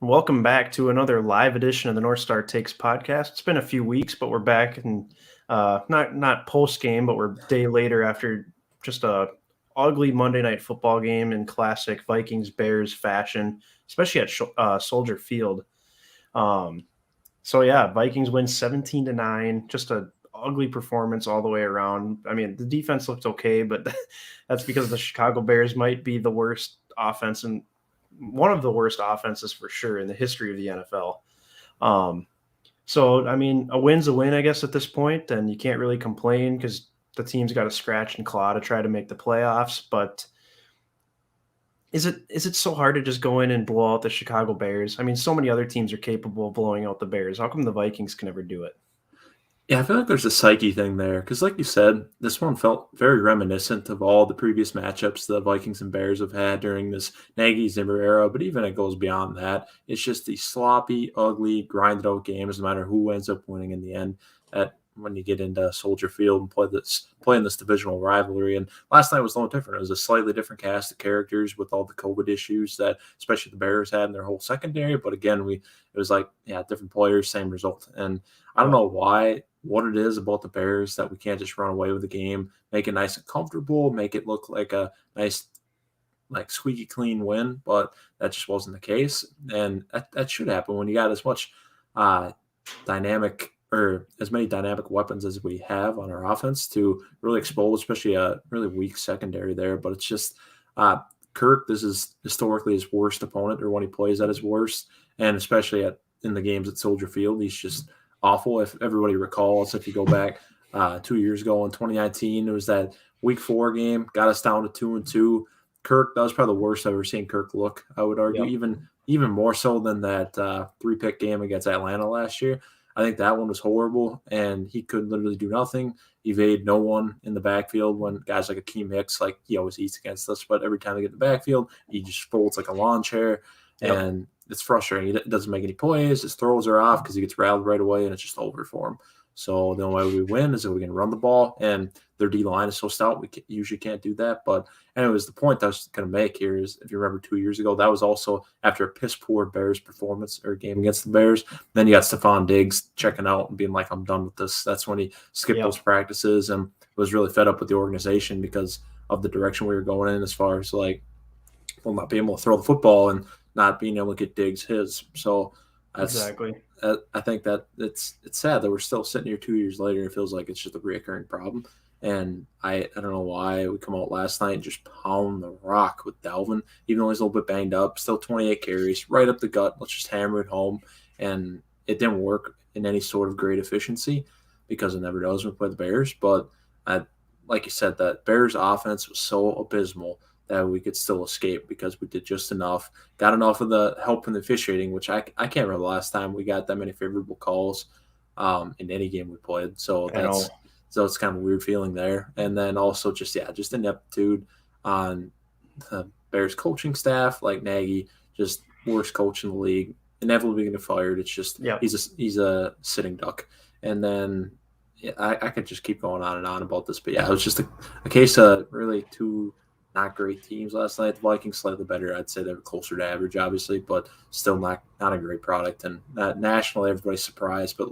Welcome back to another live edition of the North Star Takes podcast. It's been a few weeks, but we're back and not post game, but we're a day later after just a ugly Monday night football game in classic Vikings Bears fashion, especially at Soldier Field. Vikings win 17-9. Just a ugly performance all the way around. I mean, the defense looked okay, but that's because the Chicago Bears might be the worst offense and one of the worst offenses for sure in the history of the NFL. A win's a win, I guess, at this point, and you can't really complain because the team's got to scratch and claw to try to make the playoffs. But is it so hard to just go in and blow out the Chicago Bears? I mean, so many other teams are capable of blowing out the Bears. How come the Vikings can never do it? Yeah, I feel like there's a psyche thing there because, like you said, this one felt very reminiscent of all the previous matchups the Vikings and Bears have had during this Nagy-Zimmer era, but even it goes beyond that. It's just these sloppy, ugly, grinded-out games, no matter who ends up winning in the end, that when you get into Soldier Field and play in this divisional rivalry. And last night was no different. It was a slightly different cast of characters with all the COVID issues that especially the Bears had in their whole secondary. But again, it was like, different players, same result. And I don't know what it is about the Bears that we can't just run away with the game, make it nice and comfortable, make it look like a nice, like squeaky clean win, but that just wasn't the case. And that should happen when you got as much dynamic or as many dynamic weapons as we have on our offense to really expose, especially a really weak secondary there. But it's just Kirk, this is historically his worst opponent or when he plays at his worst, and especially in the games at Soldier Field, he's just awful. If everybody recalls, if you go back 2 years ago in 2019, it was that Week 4 game, got us down to 2-2. Kirk, that was probably the worst I've ever seen Kirk look, I would argue, even more so than that 3-pick game against Atlanta last year. I think that one was horrible, and he could literally do nothing, evade no one in the backfield when guys like Akeem Hicks, like he always eats against us, but every time they get in the backfield, he just folds like a lawn chair, and it's frustrating. He doesn't make any plays. His throws are off because he gets rattled right away, and it's just over for him. So the only way we win is if we can run the ball, and their D-line is so stout, we usually can't do that. But anyways, the point I was going to make here is, if you remember 2 years ago, that was also after a piss-poor Bears performance or game against the Bears. Then you got Stephon Diggs checking out and being like, I'm done with this. That's when he skipped those practices and was really fed up with the organization because of the direction we were going in as far as not being able to throw the football and not being able to get Diggs his. So Exactly. I think that it's sad that we're still sitting here 2 years later. It feels like it's just a reoccurring problem. And I don't know why we come out last night and just pound the rock with Theilen, even though he's a little bit banged up, still 28 carries, right up the gut. Let's just hammer it home. And it didn't work in any sort of great efficiency because it never does when we play the Bears. But like you said, that Bears offense was so abysmal that we could still escape because we did just enough, got enough of the help from the officiating, which I can't remember the last time we got that many favorable calls in any game we played. So it's kind of a weird feeling there. And then also just ineptitude on the Bears coaching staff, like Nagy, just worst coach in the league, inevitably going to get fired. It's just he's a sitting duck. And then I could just keep going on and on about this, but it was just a case of really two not great teams last night. The Vikings slightly better. I'd say they were closer to average, obviously, but still not a great product. And nationally, everybody's surprised. But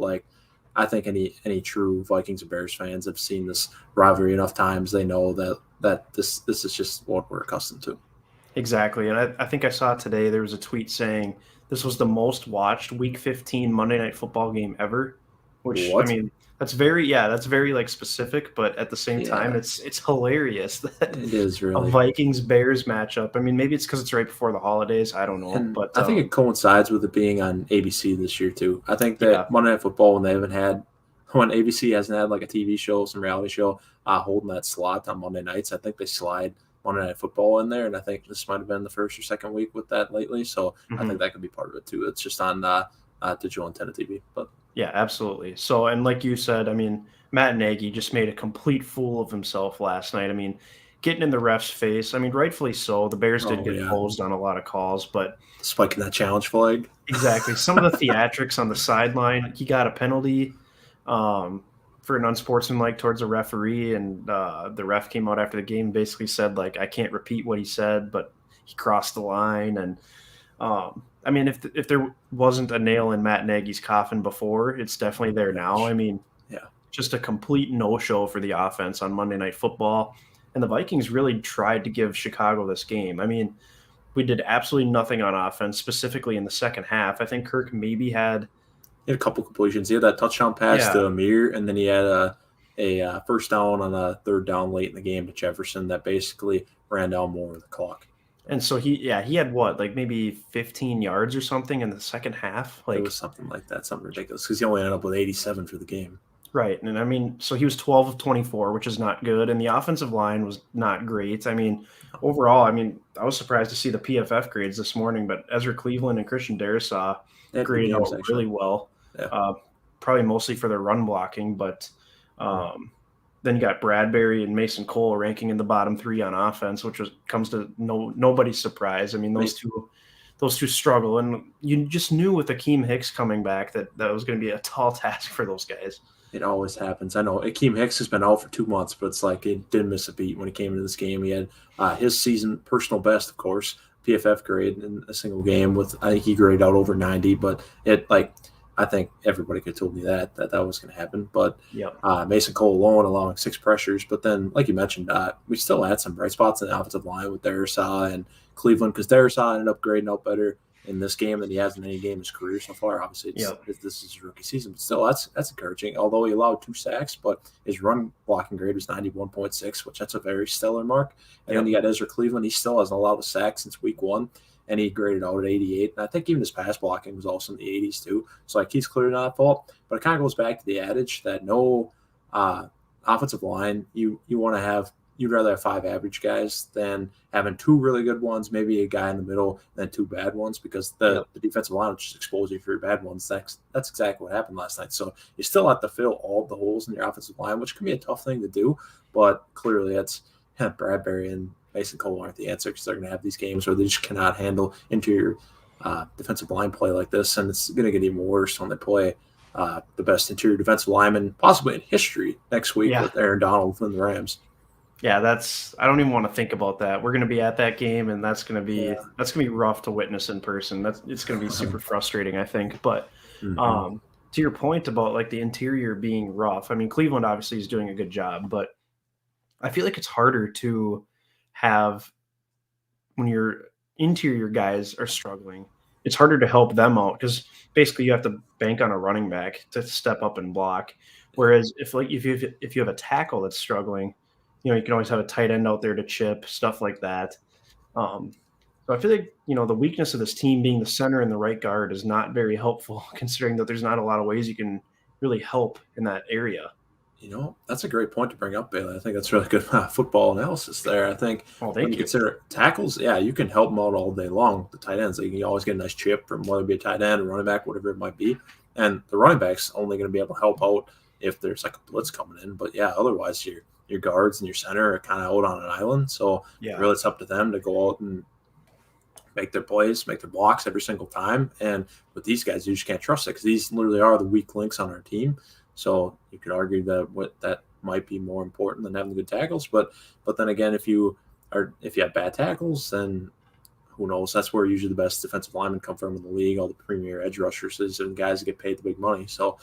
I think any true Vikings and Bears fans have seen this rivalry enough times. They know that this is just what we're accustomed to. Exactly. And I think I saw today there was a tweet saying this was the most watched Week 15 Monday Night Football game ever, which, What? I mean, that's very specific, but at the same time, it's hilarious that it is really a Vikings-Bears matchup. I mean, maybe it's because it's right before the holidays. I don't know. But I think it coincides with it being on ABC this year, too. I think that Monday Night Football, when ABC hasn't had like a TV show, some reality show, holding that slot on Monday nights, I think they slide Monday Night Football in there, and I think this might have been the first or second week with that lately. So I think that could be part of it, too. It's just on digital antenna TV, but yeah, absolutely. So, and like you said, I mean, Matt Nagy just made a complete fool of himself last night. I mean, getting in the ref's face. I mean, rightfully so. The Bears did get hosed on a lot of calls, but spiking that challenge flag. Exactly. Some of the theatrics on the sideline. He got a penalty for an unsportsmanlike towards a referee, and the ref came out after the game, basically said, like, I can't repeat what he said, but he crossed the line. And I mean, if there wasn't a nail in Matt Nagy's coffin before, it's definitely there now. I mean, Yeah. just a complete no-show for the offense on Monday Night Football. And the Vikings really tried to give Chicago this game. I mean, we did absolutely nothing on offense, specifically in the second half. I think Kirk maybe had He had a couple completions. He had that touchdown pass yeah. to Amir, and then he had a first down on a third down late in the game to Jefferson that basically ran down more of the clock. And so he had what, like maybe 15 yards or something in the second half? It Like was something like that, something ridiculous, because he only ended up with 87 for the game. right. And I mean, so he was 12 of 24, which is not good. And the offensive line was not great. I mean, overall, I mean, I was surprised to see the PFF grades this morning, but Ezra Cleveland and Christian Darrisaw They had good graded games, out actually. really well. Yeah. Probably mostly for their run blocking, but then you got Bradbury and Mason Cole ranking in the bottom 3 on offense, which comes to nobody's surprise. I mean, those two struggle, and you just knew with Akeem Hicks coming back that was going to be a tall task for those guys. It always happens. I know Akeem Hicks has been out for 2 months, but it's like he didn't miss a beat when he came into this game. He had his season personal best, of course, PFF grade in a single game. With I think he graded out over 90, but I think everybody could have told me that was going to happen. But Yep. Mason Cole alone allowing 6 pressures. But then, like you mentioned, we still had some bright spots in the offensive line with Darrisaw and Cleveland, because Darrisaw ended up grading out better in this game than he has in any game in his career so far. Obviously, this is his rookie season, but still, that's encouraging. Although he allowed 2 sacks, but his run blocking grade was 91.6, which that's a very stellar mark. And then you got Ezra Cleveland. He still hasn't allowed a sack since week 1. And he graded out at 88. And I think even his pass blocking was also in the 80s too. So, like, he's clearly not at fault. But it kind of goes back to the adage that no offensive line, you'd rather have 5 average guys than having 2 really good ones, maybe a guy in the middle, and then 2 bad ones, because the defensive line will just expose you for your bad ones. That's exactly what happened last night. So you still have to fill all the holes in your offensive line, which can be a tough thing to do. But clearly it's Bradbury and Mason Cole aren't the answer, because they're going to have these games where they just cannot handle interior defensive line play like this. And it's going to get even worse when they play the best interior defensive lineman possibly in history next week with Aaron Donald from the Rams. Yeah, I don't even want to think about that. We're going to be at that game, and that's going to be rough to witness in person. It's going to be super frustrating, I think. But to your point about like the interior being rough, I mean, Cleveland obviously is doing a good job, but I feel like it's harder to have when your interior guys are struggling. It's harder to help them out because basically you have to bank on a running back to step up and block. Whereas if you have a tackle that's struggling, you can always have a tight end out there to chip, stuff like that. So I feel like, the weakness of this team being the center and the right guard is not very helpful, considering that there's not a lot of ways you can really help in that area. That's a great point to bring up, Bailey. I think that's really good football analysis there. I think when you consider tackles, you can help them out all day long. The tight ends, you always get a nice chip from whether it be a tight end, a running back, whatever it might be. And the running back's only going to be able to help out if there's like a blitz coming in. But otherwise your guards and your center are kind of out on an island. So really it's up to them to go out and make their plays, make their blocks every single time. And with these guys, you just can't trust it, because these literally are the weak links on our team. So you could argue that might be more important than having good tackles. But then again, if you have bad tackles, then who knows? That's where usually the best defensive linemen come from in the league. All the premier edge rushers and guys that get paid the big money. So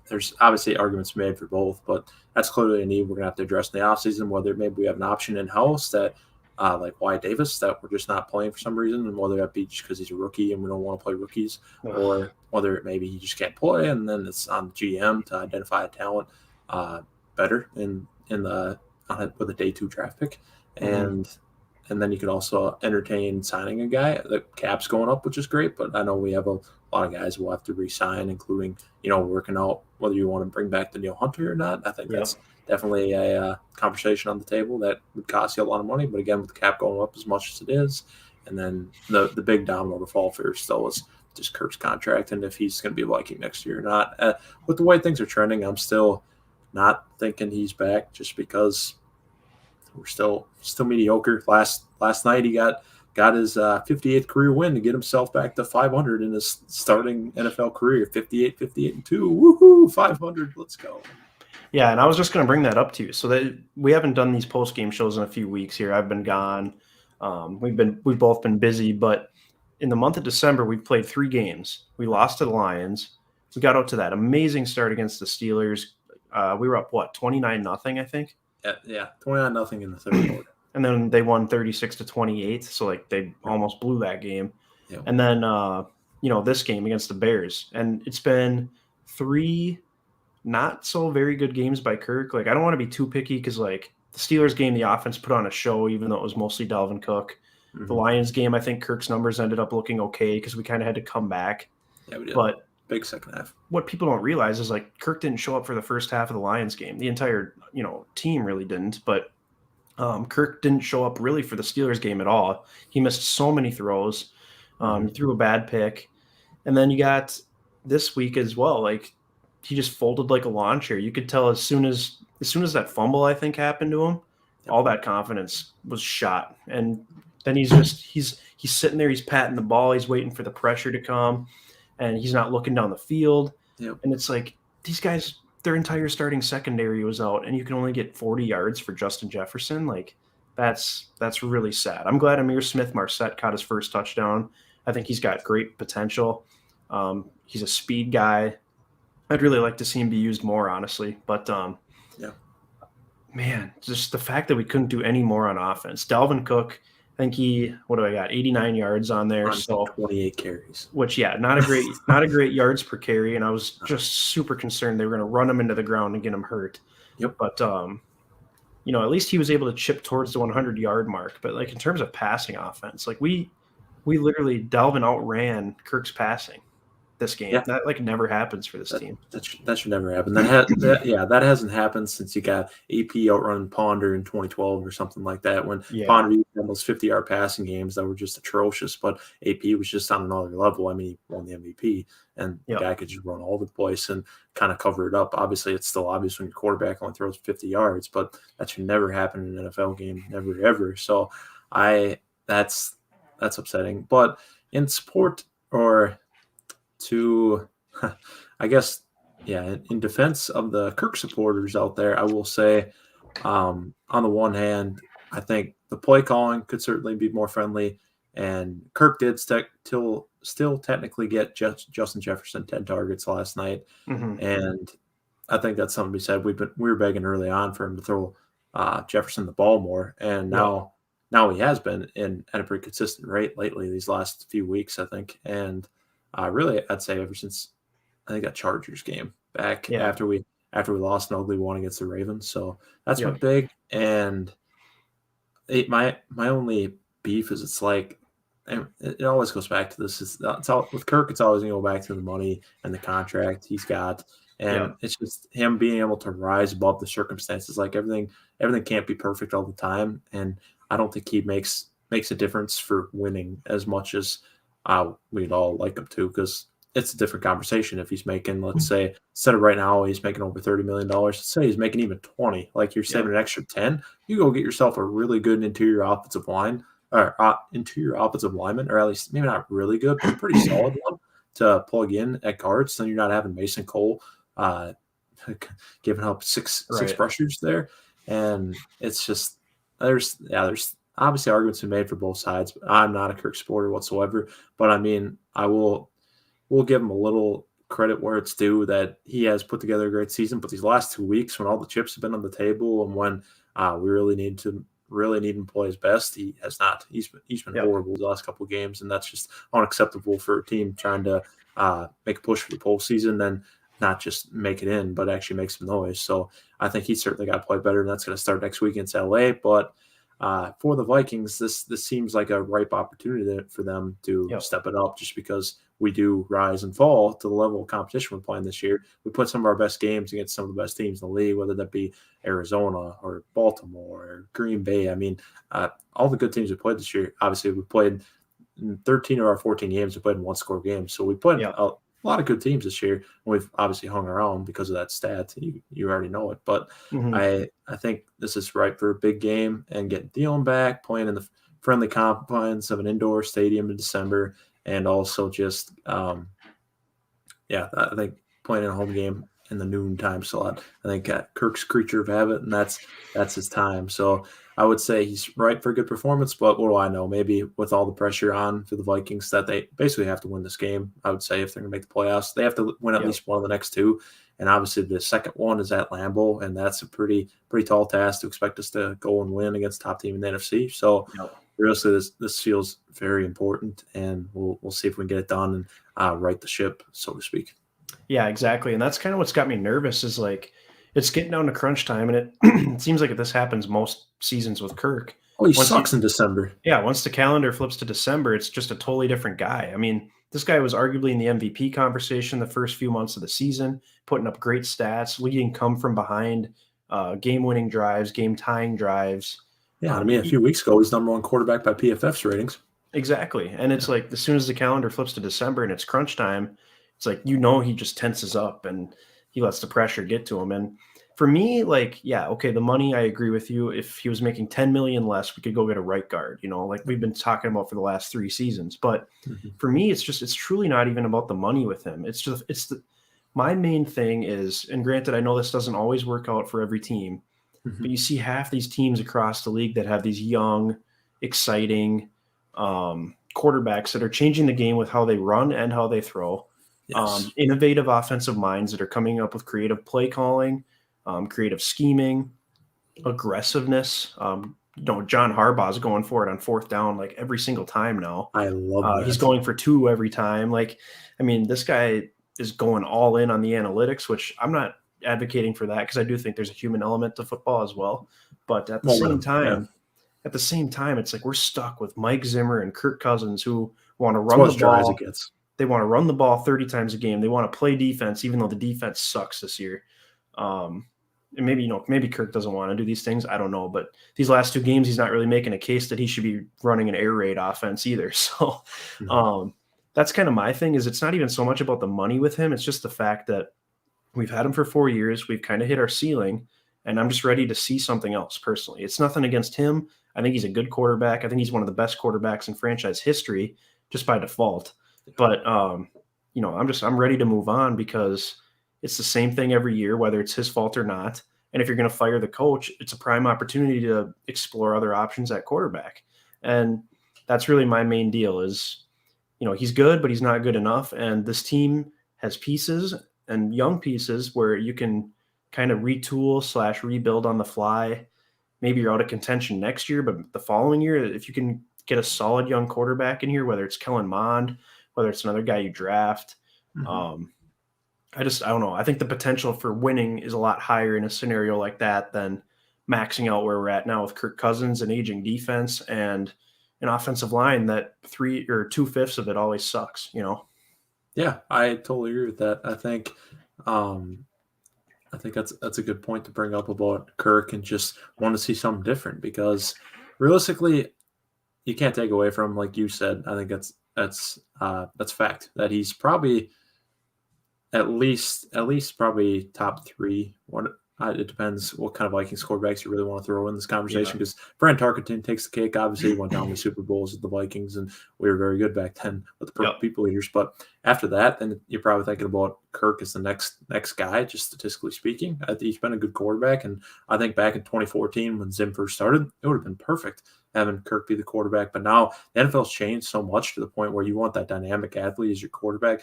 there's obviously arguments made for both, but that's clearly a need we're going to have to address in the offseason, whether maybe we have an option in-house that like Wyatt Davis that we're just not playing for some reason, and whether that be just because he's a rookie and we don't want to play rookies, or whether maybe he just can't play, and then it's on the GM to identify a talent better with a day 2 draft pick. And then you could also entertain signing a guy. The cap's going up, which is great, but I know we have a lot of guys we'll have to re-sign, including, working out whether you want to bring back Danielle Hunter or not. I think that's definitely a conversation on the table that would cost you a lot of money. But again, with the cap going up as much as it is, and then the big domino to fall first still is just Kirk's contract, and if he's going to be a Viking next year or not. With the way things are trending, I'm still not thinking he's back, just because we're still mediocre. Last night he got his 58th career win to get himself back to 500 in his starting NFL career. 58-2. Woohoo! 500. Let's go. Yeah, and I was just going to bring that up to you. So that we haven't done these post-game shows in a few weeks here. I've been gone. We've both been busy, but in the month of December, we've played 3 games. We lost to the Lions. We got out to that amazing start against the Steelers. We were up, 29-0, I think? Yeah, 29-0 in the third quarter. And then they won 36-28, so like they almost blew that game. Yeah. And then this game against the Bears, and it's been 3 not so very good games by Kirk. Like I don't want to be too picky because like the Steelers game, the offense put on a show, even though it was mostly Dalvin Cook. The Lions game, I think Kirk's numbers ended up looking okay because we kind of had to come back. Yeah, we did. But big second half. What people don't realize is like Kirk didn't show up for the first half of the Lions game. The entire team really didn't, but Kirk didn't show up really for the Steelers game at all. He missed so many throws. He threw a bad pick. And then you got this week as well. Like he just folded like a lawn chair. You could tell as soon as that fumble, I think, happened to him, all that confidence was shot. And then he's sitting there, he's patting the ball, he's waiting for the pressure to come, and he's not looking down the field. Yep. And it's like these guys, their entire starting secondary was out, and you can only get 40 yards for Justin Jefferson. Like that's really sad. I'm glad Amir Smith-Marset caught his first touchdown. I think he's got great potential. He's a speed guy. I'd really like to see him be used more, honestly. But man, just the fact that we couldn't do any more on offense. Dalvin Cook, I think 89 yards on there. So 28 carries. Which, not a great yards per carry. And I was just super concerned they were going to run him into the ground and get him hurt. Yep. But at least he was able to chip towards the 100-yard mark. But like in terms of passing offense, like we literally Dalvin outran Kirk's passing this game. Yeah. That like never happens for this team. That should never happen. That hasn't happened since you got AP outrun Ponder in 2012 or something like that. When Ponder used almost 50-yard passing games that were just atrocious, but AP was just on another level. I mean, he won the MVP, and the guy could just run all over the place and kind of cover it up. Obviously, it's still obvious when your quarterback only throws 50 yards, but that should never happen in an NFL game, never ever. So, that's upsetting. But in support or to, I guess, in defense of the Kirk supporters out there, I will say, on the one hand, I think the play calling could certainly be more friendly, and Kirk did still technically get Justin Jefferson 10 targets last night, and I think that's something to be said. We were begging early on for him to throw Jefferson the ball more, and now he has been at a pretty consistent rate lately these last few weeks, I think, and really, I'd say ever since I think that Chargers game back after we lost an ugly one against the Ravens. So that's been big. And my only beef is it's like, and it always goes back to this. It's all with Kirk. It's always going to go back to the money and the contract he's got, and it's just him being able to rise above the circumstances. Like everything can't be perfect all the time, and I don't think he makes a difference for winning as much as we'd all like him to, because it's a different conversation if he's making, let's say, instead of right now he's making over $30 million. Let's say he's making even 20, like you're saving an extra 10. You go get yourself a really good interior offensive line, or interior offensive lineman, or at least maybe not really good, but pretty solid one to plug in at guards. Then you're not having Mason Cole giving up six pressures there, and it's just there's obviously arguments to be made for both sides. But I'm not a Kirk supporter whatsoever, but I mean, we'll give him a little credit where it's due that he has put together a great season. But these last 2 weeks, when all the chips have been on the table and when we really need him to play his best, he has not. He's been horrible the last couple of games, and that's just unacceptable for a team trying to make a push for the postseason and not just make it in, but actually make some noise. So I think he's certainly got to play better, and that's going to start next week against LA. But for the Vikings, this seems like a ripe opportunity for them to step it up, just because we do rise and fall to the level of competition we're playing this year. We put some of our best games against some of the best teams in the league, whether that be Arizona or Baltimore or Green Bay. I mean, all the good teams we played this year. Obviously, we played in 13 of our 14 games. We played in one-score games, so we played a lot of good teams this year. And we've obviously hung around because of that stat. You already know it, but I think this is right for a big game and getting Theilen back, playing in the friendly confines of an indoor stadium in December, and also just I think playing in a home game in the noon time slot. I think Kirk's creature of habit, and that's his time. So I would say he's right for a good performance, but what do I know? Maybe with all the pressure on for the Vikings that they basically have to win this game. I would say if they're going to make the playoffs, they have to win at least one of the next two. And obviously the second one is at Lambeau, and that's a pretty tall task to expect us to go and win against top team in the NFC. So realistically, this feels very important, and we'll see if we can get it done and right the ship, so to speak. Yeah, exactly. And that's kind of what's got me nervous is like it's getting down to crunch time, and it seems like this happens most seasons with Kirk. Oh, he sucks in December. Yeah, once the calendar flips to December, it's just a totally different guy. I mean, this guy was arguably in the MVP conversation the first few months of the season, putting up great stats, leading come from behind, game-winning drives, game-tying drives. Yeah, I mean, a few weeks ago, he's number one quarterback by PFF's ratings. Exactly. And it's like as soon as the calendar flips to December and it's crunch time, it's like, he just tenses up and he lets the pressure get to him. And for me, like, yeah, okay, the money, I agree with you. If he was making 10 million less, we could go get a right guard, like we've been talking about for the last 3 seasons. But for me, it's truly not even about the money with him. My main thing is, and granted, I know this doesn't always work out for every team, but you see half these teams across the league that have these young, exciting quarterbacks that are changing the game with how they run and how they throw. Yes. Innovative offensive minds that are coming up with creative play calling, creative scheming, aggressiveness. John Harbaugh's going for it on 4th down like every single time now. I love that. He's going for 2 every time. Like, I mean, this guy is going all in on the analytics, which I'm not advocating for that because I do think there's a human element to football as well. But at the same time, it's like we're stuck with Mike Zimmer and Kirk Cousins who want to run the ball. They want to run the ball 30 times a game. They want to play defense, even though the defense sucks this year. And maybe Kirk doesn't want to do these things. I don't know. But these last 2 games, he's not really making a case that he should be running an air raid offense either. So that's kind of my thing is it's not even so much about the money with him. It's just the fact that we've had him for 4 years. We've kind of hit our ceiling, and I'm just ready to see something else personally. It's nothing against him. I think he's a good quarterback. I think he's one of the best quarterbacks in franchise history just by default. But, I'm ready to move on because it's the same thing every year, whether it's his fault or not. And if you're going to fire the coach, it's a prime opportunity to explore other options at quarterback. And that's really my main deal is, he's good, but he's not good enough. And this team has pieces and young pieces where you can kind of retool / rebuild on the fly. Maybe you're out of contention next year, but the following year, if you can get a solid young quarterback in here, whether it's Kellen Mond, whether it's another guy you draft, I don't know. I think the potential for winning is a lot higher in a scenario like that than maxing out where we're at now with Kirk Cousins, an aging defense, and an offensive line that 3 or 2/5 of it always sucks, Yeah, I totally agree with that. I think that's a good point to bring up about Kirk and just want to see something different because realistically, you can't take away from him, like you said. I think that's fact that he's probably at least probably top 3. It depends what kind of Vikings quarterbacks you really want to throw in this conversation because Brent Tarkenton takes the cake. Obviously, he went down the Super Bowls with the Vikings, and we were very good back then with the Purple People Eaters. But after that, then you're probably thinking about Kirk as the next guy, just statistically speaking. I think he's been a good quarterback, and I think back in 2014 when Zim first started, it would have been perfect having Kirk be the quarterback. But now the NFL's changed so much to the point where you want that dynamic athlete as your quarterback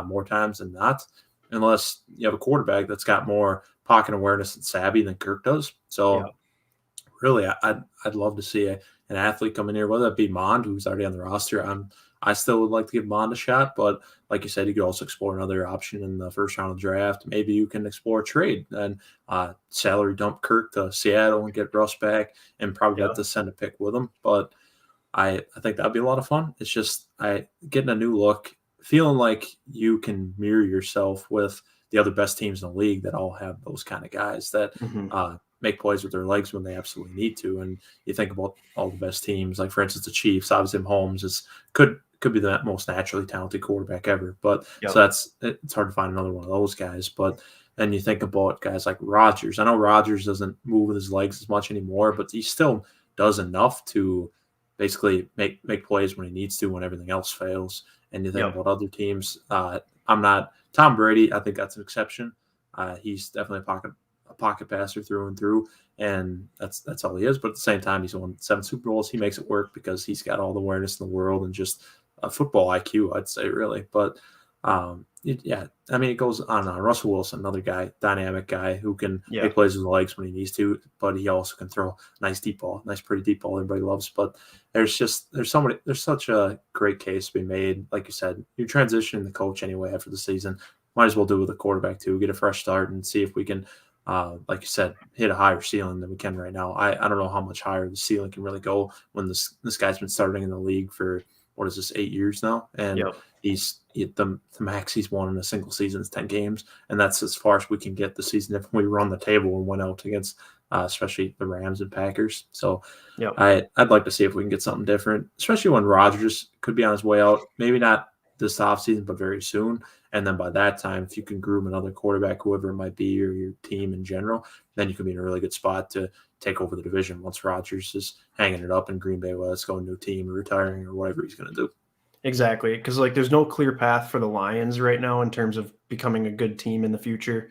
more times than not, unless you have a quarterback that's got more pocket awareness and savvy than Kirk does. So really, I'd love to see an athlete come in here, whether that be Mond, who's already on the roster. I still would like to give Mond a shot, but like you said, you could also explore another option in the first round of the draft. Maybe you can explore a trade and salary dump Kirk to Seattle and get Russ back and probably have to send a pick with him. But I think that'd be a lot of fun. It's just getting a new look, feeling like you can mirror yourself with the other best teams in the league that all have those kind of guys that make plays with their legs when they absolutely need to. And you think about all the best teams, like for instance, the Chiefs, obviously Mahomes could be the most naturally talented quarterback ever. But so it's hard to find another one of those guys. But then you think about guys like Rodgers. I know Rodgers doesn't move with his legs as much anymore, but he still does enough to basically make plays when he needs to when everything else fails. And you think about other teams. I'm not Tom Brady. I think that's an exception. He's definitely a pocket passer through and through, and that's all he is. But at the same time, he's won 7 Super Bowls. He makes it work because he's got all the awareness in the world and just a football IQ, I'd say, really. But yeah, I mean, it goes on and on. Russell Wilson, another guy, dynamic guy who can Yeah. make plays with the legs when he needs to, but he also can throw a nice deep ball, nice pretty deep ball everybody loves. But there's such a great case to be made. Like you said, you're transitioning the coach anyway after the season. Might as well do it with a quarterback too. Get a fresh start and see if we can, like you said, hit a higher ceiling than we can right now. I don't know how much higher the ceiling can really go when this guy's been starting in the league for what is this, 8 years now, and Yep. the max he's won in a single season is 10 games, and that's as far as we can get the season if we run the table and went out against especially the Rams and Packers. So Yep. I'd like to see if we can get something different, especially when Rodgers could be on his way out. Maybe not this offseason, but very soon. And then by that time, if you can groom another quarterback, whoever it might be, or your team in general, then you could be in a really good spot to take over the division once Rodgers is hanging it up in Green Bay, whether it's going to a new team or retiring or whatever he's going to do. Exactly, because like there's no clear path for the Lions right now in terms of becoming a good team in the future.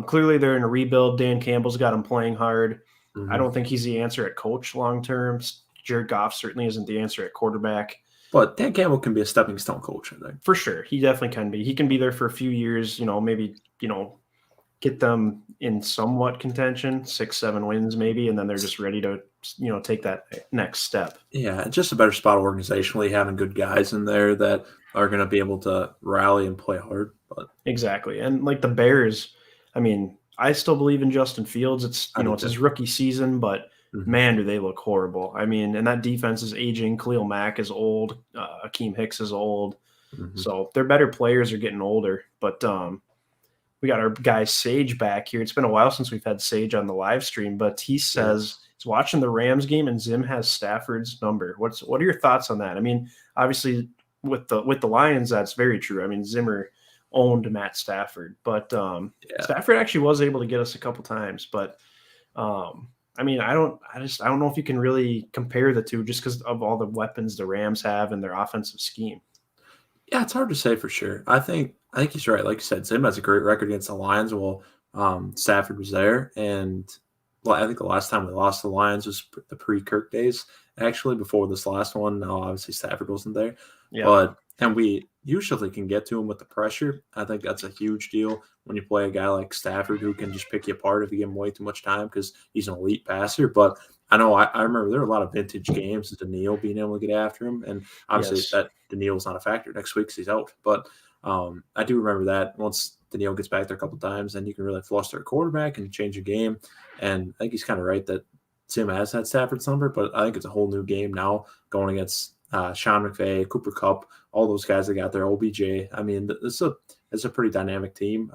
Clearly, they're in a rebuild. Dan Campbell's got them playing hard. I Mm-hmm. don't think he's the answer at coach long term. Jared Goff certainly isn't the answer at quarterback. But Dan Campbell can be a stepping stone coach, I think. For sure, he definitely can be. He can be there for a few years. Maybe get them in somewhat contention, 6-7 wins maybe, and then they're just ready to take that next step. Yeah, just a better spot organizationally, having good guys in there that are going to be able to rally and play hard. But Exactly. And like the Bears, I mean, I still believe in Justin Fields. It's I do it's too. his rookie season, but Mm-hmm. man, do they look horrible. I mean, and that defense is aging. Khalil Mack is old. Akeem Hicks is old. Mm-hmm. So their better players are getting older. But we got our guy Sage back here. It's been a while since we've had Sage on the live stream, but he says he's watching the Rams game and Zim has Stafford's number. What are your thoughts on that? I mean, obviously with the Lions, that's very true. I mean, Zimmer owned Matt Stafford, but Stafford actually was able to get us a couple times. But I mean, I don't know if you can really compare the two just because of all the weapons the Rams have and their offensive scheme. Yeah, it's hard to say for sure. I think he's right. Like you said, Zim has a great record against the Lions. Well, Stafford was there, and I think the last time we lost the Lions was the pre-Kirk days, actually, before this last one. Now, obviously, Stafford wasn't there, Yeah. and we usually can get to him with the pressure. I think that's a huge deal when you play a guy like Stafford who can just pick you apart if you give him way too much time because he's an elite passer. But I know I remember there were a lot of vintage games of Daniil being able to get after him, and obviously Yes. that Daniil's not a factor next week because he's out. But I do remember that once Daniil gets back there a couple of times, then you can really fluster a quarterback and change a game. And I think he's kind of right that Tim has had Stafford's number, but I think it's a whole new game now going against Sean McVay, Cooper Kupp, all those guys that got there, OBJ. I mean, it's a pretty dynamic team,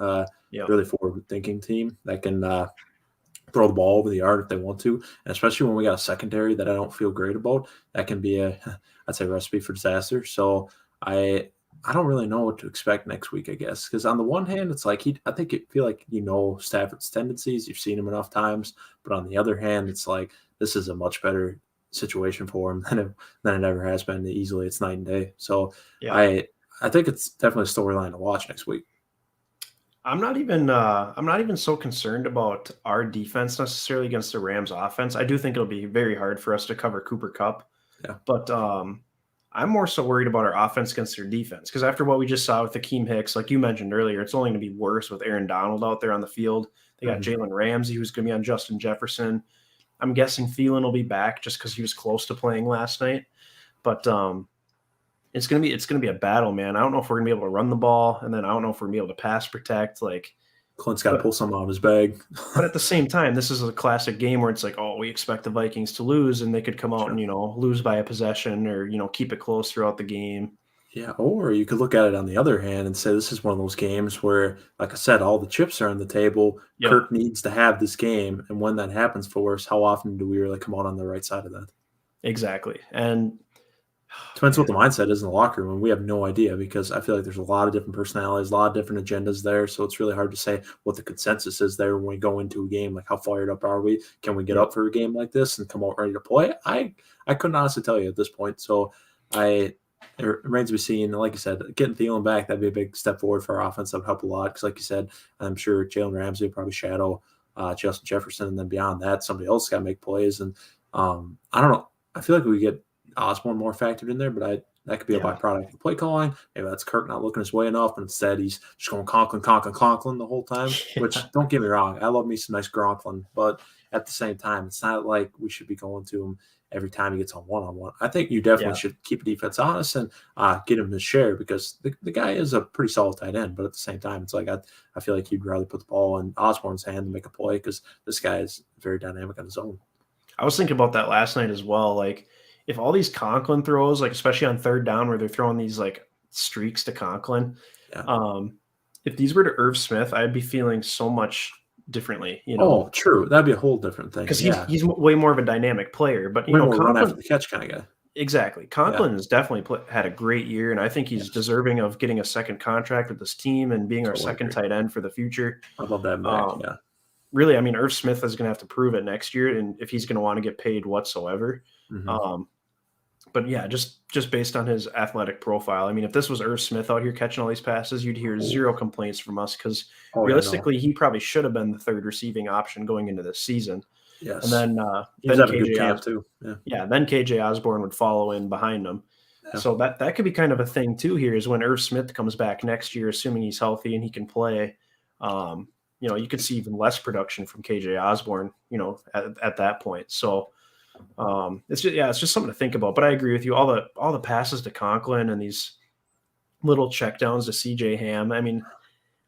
really forward-thinking team that can throw the ball over the yard if they want to, and especially when we got a secondary that I don't feel great about, that can be I'd say, recipe for disaster. So I don't really know what to expect next week, I guess, because on the one hand, it's like I think it feel like Stafford's tendencies, you've seen him enough times, but on the other hand, it's like this is a much better situation for him than it ever has been. Easily, it's night and day. So Yeah. I think it's definitely a storyline to watch next week. I'm not even so concerned about our defense necessarily against the Rams offense. I do think it'll be very hard for us to cover Cooper Kupp. Yeah. But I'm more so worried about our offense against their defense because after what we just saw with Akeem Hicks, like you mentioned earlier, it's only going to be worse with Aaron Donald out there on the field. They got Jalen Ramsey, who's going to be on Justin Jefferson. I'm guessing Theilen will be back just because he was close to playing last night. But it's gonna be a battle, man. I don't know if we're gonna be able to run the ball, and then I don't know if we're gonna be able to pass protect. Like Clint's got to pull something out of his bag. but at the same time, this is a classic game where it's like, oh, we expect the Vikings to lose, and they could come out and lose by a possession or keep it close throughout the game. Yeah, or you could look at it on the other hand and say this is one of those games where, like I said, all the chips are on the table. Yep. Kirk needs to have this game, and when that happens for us, how often do we really come out on the right side of that? Exactly, and depends what the mindset is in the locker room. We have no idea because I feel like there's a lot of different personalities, a lot of different agendas there. So it's really hard to say what the consensus is there when we go into a game. Like, how fired up are we? Can we get up for a game like this and come out ready to play? I couldn't honestly tell you at this point. So I it remains to be seen. And like you said, getting Thielen back, that'd be a big step forward for our offense. That would help a lot because, like you said, I'm sure Jalen Ramsey would probably shadow Justin Jefferson, and then beyond that, somebody else got to make plays. And I don't know. I feel like we get Osborne more factored in there, but that could be a Yeah. byproduct of the play calling. Maybe that's Kirk not looking his way enough, but instead he's just going Conklin the whole time. Which, don't get me wrong, I love me some nice Gronklin, but at the same time, it's not like we should be going to him every time he gets on one-on-one. I think you definitely should keep a defense honest and get him his share because the guy is a pretty solid tight end, but at the same time, it's like I feel like you'd rather put the ball in Osborne's hand to make a play because this guy is very dynamic on his own. I was thinking about that last night as well. Like, if all these Conklin throws, like especially on third down where they're throwing these like streaks to Conklin, if these were to Irv Smith, I'd be feeling so much differently. Oh, true. That'd be a whole different thing. Because he's way more of a dynamic player. But way more run after the catch kind of guy. Exactly. Conklin has definitely had a great year, and I think he's deserving of getting a second contract with this team and being our second tight end for the future. I love that. Really, I mean, Irv Smith is going to have to prove it next year, and if he's going to want to get paid whatsoever. Mm-hmm. But yeah, just based on his athletic profile, I mean, if this was Irv Smith out here catching all these passes, you'd hear zero complaints from us because realistically, he probably should have been the third receiving option going into this season. Yes, and then he's having a good camp too. Then KJ Osborne would follow in behind him. Yeah. So that could be kind of a thing too. Here is when Irv Smith comes back next year, assuming he's healthy and he can play. You could see even less production from KJ Osborne. At that point. So. It's just something to think about. But I agree with you. All the passes to Conklin and these little checkdowns to CJ Ham. I mean,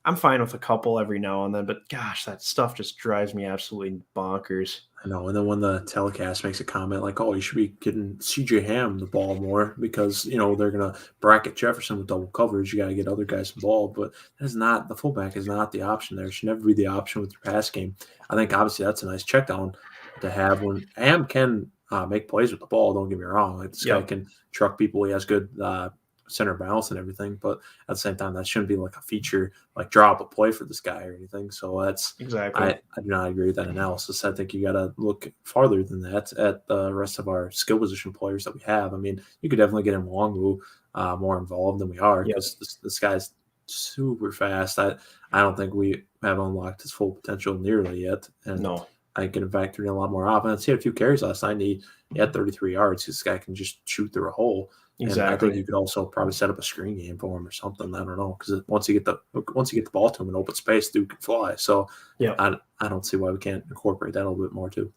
I'm fine with a couple every now and then, but gosh, that stuff just drives me absolutely bonkers. I know. And then when the telecast makes a comment like, "Oh, you should be getting CJ Ham the ball more because they're gonna bracket Jefferson with double coverage. You got to get other guys involved." But that's not the fullback is not the option there. It should never be the option with your pass game. I think obviously that's a nice check down to have when Ham can make plays with the ball. Don't get me wrong. Like, this guy can truck people. He has good center balance and everything. But at the same time, that shouldn't be like a feature, like draw up a play for this guy or anything. So that's exactly. I do not agree with that analysis. I think you got to look farther than that at the rest of our skill position players that we have. I mean, you could definitely get Nwangwu more involved than we are because this guy's super fast. I don't think we have unlocked his full potential nearly yet. And no. I can factor in a lot more offense. He had a few carries last night. He had 33 yards. This guy can just shoot through a hole. Exactly. And I think you could also probably set up a screen game for him or something. I don't know because once you get the ball to him in open space, dude can fly. So I don't see why we can't incorporate that a little bit more too.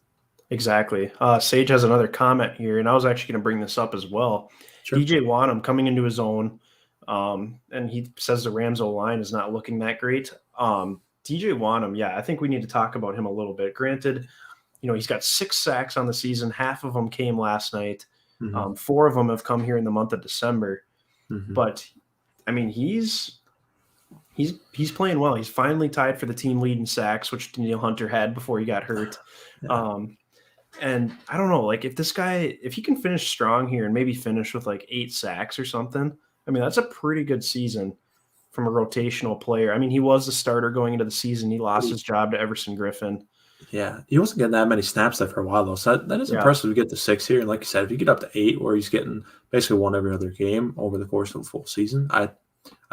Exactly. Sage has another comment here, and I was actually going to bring this up as well. Sure. DJ Wonnum coming into his own, and he says the Rams O-line is not looking that great. DJ Wonnum, I think we need to talk about him a little bit. Granted, he's got 6 sacks on the season. Half of them came last night. Mm-hmm. 4 of them have come here in the month of December. Mm-hmm. But, I mean, he's playing well. He's finally tied for the team lead in sacks, which Danielle Hunter had before he got hurt. And I don't know, like if this guy, if he can finish strong here and maybe finish with like 8 sacks or something, I mean, that's a pretty good season from a rotational player. I mean, he was the starter going into the season. He lost his job to Everson Griffin. Yeah, he wasn't getting that many snaps there for a while, though. So that is impressive to get to 6 here. And like you said, if you get up to 8, where he's getting basically 1 every other game over the course of a full season, I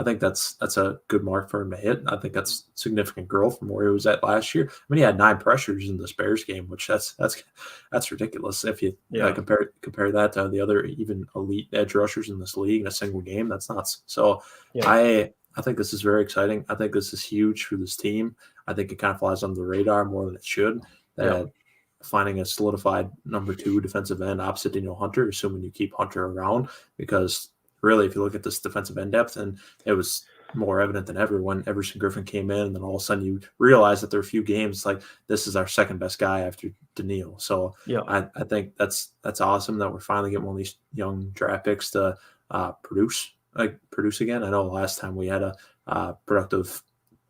think that's a good mark for him to hit. I think that's significant growth from where he was at last year. I mean, he had 9 pressures in the Bears game, which that's ridiculous. If you compare that to the other even elite edge rushers in this league in a single game, that's nuts. So I think this is very exciting. I think this is huge for this team. I think it kind of flies under the radar more than it should. Finding a solidified number 2 defensive end opposite Danielle Hunter, assuming you keep Hunter around, because really, if you look at this defensive end depth, and it was more evident than ever when Everson Griffin came in, and then all of a sudden you realize that there are a few games like this is our second best guy after Danielle. So I think that's awesome that we're finally getting one of these young draft picks to produce again. I know last time we had a productive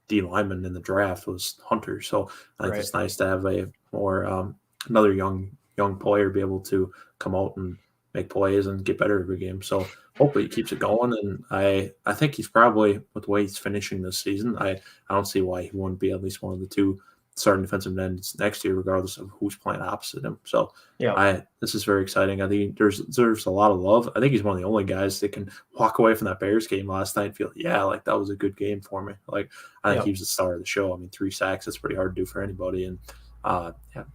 D lineman in the draft was Hunter, so I think it's nice to have a more another young player be able to come out and make plays and get better every game. So hopefully he keeps it going, and I think he's probably, with the way he's finishing this season, I don't see why he wouldn't be at least one of the 2 starting defensive ends next year, regardless of who's playing opposite him. So Yeah. this is very exciting. I think there's a lot of love. I think he's one of the only guys that can walk away from that Bears game last night and feel, yeah, like that was a good game for me. Like I think Yeah. he was the star of the show. I mean, 3 sacks, that's pretty hard to do for anybody. And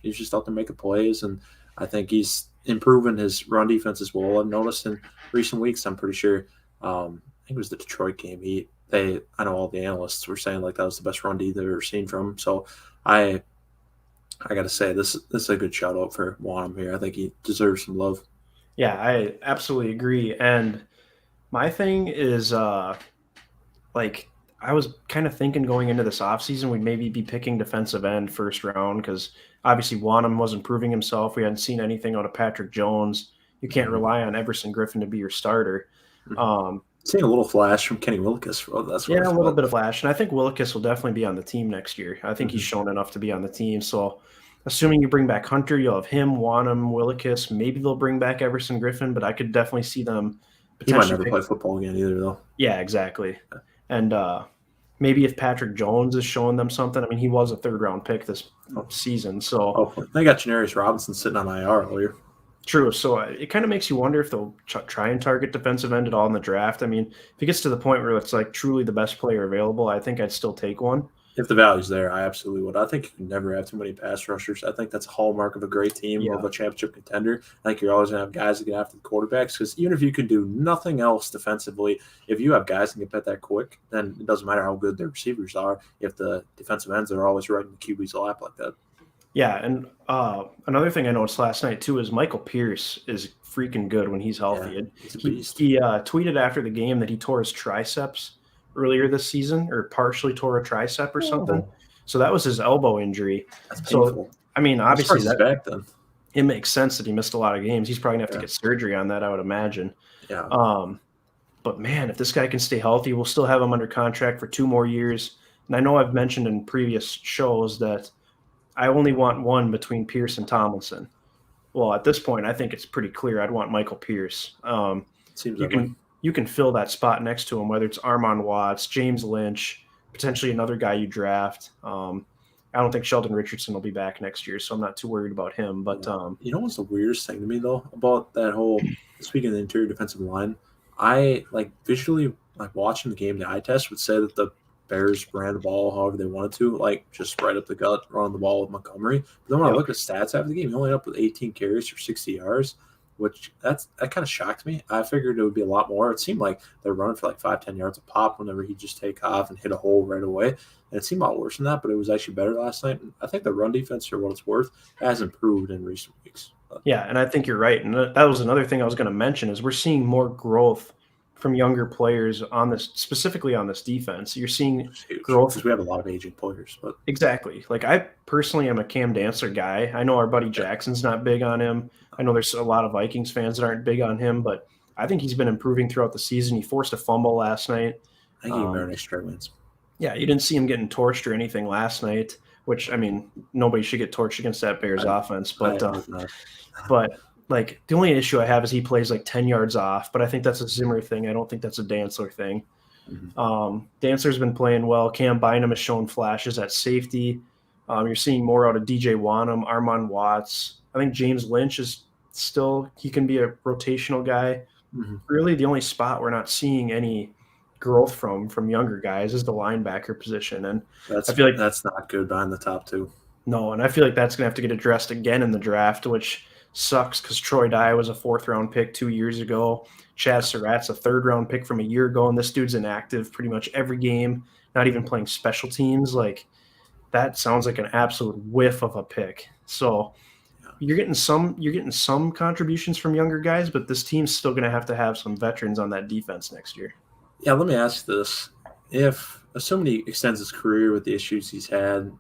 he's just out there making plays, and I think he's improving his run defense as well. I've noticed in recent weeks. I'm pretty sure. I think it was the Detroit game. I know all the analysts were saying like that was the best run D they've ever seen from him. So I got to say this is a good shout out for Wonnum here. I think he deserves some love. Yeah, I absolutely agree. And my thing is like I was kind of thinking going into this offseason we'd maybe be picking defensive end first round because obviously Wonnum wasn't proving himself. We hadn't seen anything out of Patrick Jones. You can't rely on Everson Griffin to be your starter. Seeing a little flash from Kenny Willekes. That's what a little bit of flash. And I think Willekes will definitely be on the team next year. I think he's shown enough to be on the team. So assuming you bring back Hunter, you'll have him, Wonnum, Willekes. Maybe they'll bring back Everson Griffin, but I could definitely see them He might never play football again either, though. Yeah, exactly. And maybe if Patrick Jones is showing them something. I mean, he was a third-round pick this season. So they got Janarius Robinson sitting on IR earlier. True. So it kind of makes you wonder if they'll try and target defensive end at all in the draft. I mean, if it gets to the point where it's like truly the best player available, I think I'd still take one. If the value's there, I absolutely would. I think you can never have too many pass rushers. I think that's a hallmark of a great team, of a championship contender. I think you're always going to have guys that get after the quarterbacks because even if you can do nothing else defensively, if you have guys that can get that quick, then it doesn't matter how good their receivers are if the defensive ends are always right in the QB's lap like that. Yeah, and another thing I noticed last night, too, is Michael Pierce is freaking good when he's healthy. Yeah, he's a beast. He tweeted after the game that he tore his triceps earlier this season or partially tore a tricep or something. So that was his elbow injury. That's painful. So, I mean, obviously back then. It makes sense that he missed a lot of games. He's probably going to have to get surgery on that, I would imagine. Yeah. But, man, if this guy can stay healthy, we'll still have him under contract for 2 more years. And I know I've mentioned in previous shows that I only want one between Pierce and Tomlinson. Well, at this point, I think it's pretty clear I'd want Michael Pierce. You can fill that spot next to him, whether it's Armon Watts, James Lynch, potentially another guy you draft. I don't think Sheldon Richardson will be back next year, so I'm not too worried about him. But you know what's the weirdest thing to me though about that whole speaking of the interior defensive line, I visually watching the game. The eye test would say that the Bears ran the ball however they wanted to, just right up the gut, running the ball with Montgomery. But then when I look at stats after the game, he only ended up with 18 carries for 60 yards, which that kind of shocked me. I figured it would be a lot more. It seemed like they're running for 5-10 yards a pop whenever he just take off and hit a hole right away. And it seemed a lot worse than that, but it was actually better last night. And I think the run defense, for what it's worth, has improved in recent weeks. Yeah, and I think you're right. And that was another thing I was going to mention is we're seeing more growth from younger players specifically on this defense. You're seeing growth because we have a lot of aging players. But exactly. I personally am a Cam Dancer guy. I know our buddy Jackson's not big on him. I know there's a lot of Vikings fans that aren't big on him, but I think he's been improving throughout the season. He forced a fumble last night. I think he merited extra wins. Yeah, you didn't see him getting torched or anything last night, which, I mean, nobody should get torched against that Bears offense. But the only issue I have is he plays 10 yards off, but I think that's a Zimmer thing. I don't think that's a Dantzler thing. Dantzler's been playing well. Cam Bynum has shown flashes at safety. You're seeing more out of DJ Wonnum, Armon Watts. I think James Lynch is he can be a rotational guy. Really, the only spot we're not seeing any growth from younger guys is the linebacker position. And I feel like that's not good behind the top 2. No, and I feel like that's going to have to get addressed again in the draft, which sucks because Troy Dye was a 4th-round pick 2 years ago. Chaz Surratt's a 3rd-round pick from a year ago, and this dude's inactive pretty much every game, not even playing special teams. That sounds like an absolute whiff of a pick. So you're getting some contributions from younger guys, but this team's still going to have some veterans on that defense next year. Yeah, let me ask this. If assuming he extends his career with the issues he's had,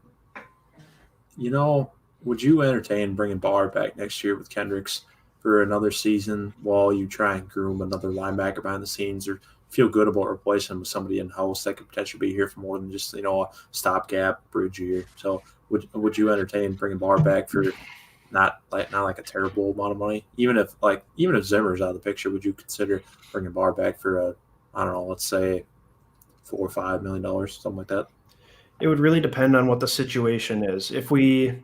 would you entertain bringing Barr back next year with Kendricks for another season while you try and groom another linebacker behind the scenes, or feel good about replacing him with somebody in-house that could potentially be here for more than just, a stopgap bridge year? So would you entertain bringing Barr back for not a terrible amount of money? Even if Zimmer's out of the picture, would you consider bringing Barr back for let's say $4 or $5 million, something like that? It would really depend on what the situation is. If we,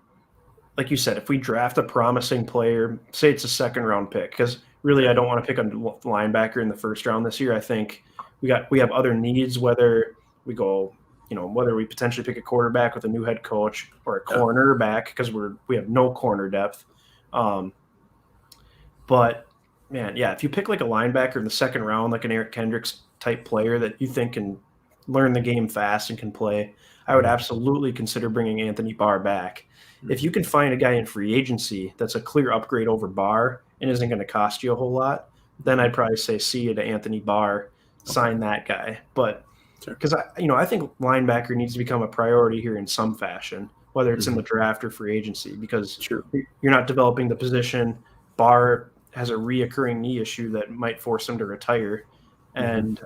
like you said, if we draft a promising player, say it's a second round pick, because really I don't want to pick a linebacker in the first round this year. I think we have other needs, whether we go, whether we potentially pick a quarterback with a new head coach or a cornerback, because we have no corner depth. But man, yeah, if you pick like a linebacker in the second round, like an Eric Kendricks type player that you think can learn the game fast and can play, I would absolutely consider bringing Anthony Barr back. If you can find a guy in free agency that's a clear upgrade over Barr and isn't going to cost you a whole lot, then I'd probably say see you to Anthony Barr, sign that guy. But because I think linebacker needs to become a priority here in some fashion, whether it's in the draft or free agency, because you're not developing the position. Barr has a reoccurring knee issue that might force him to retire. And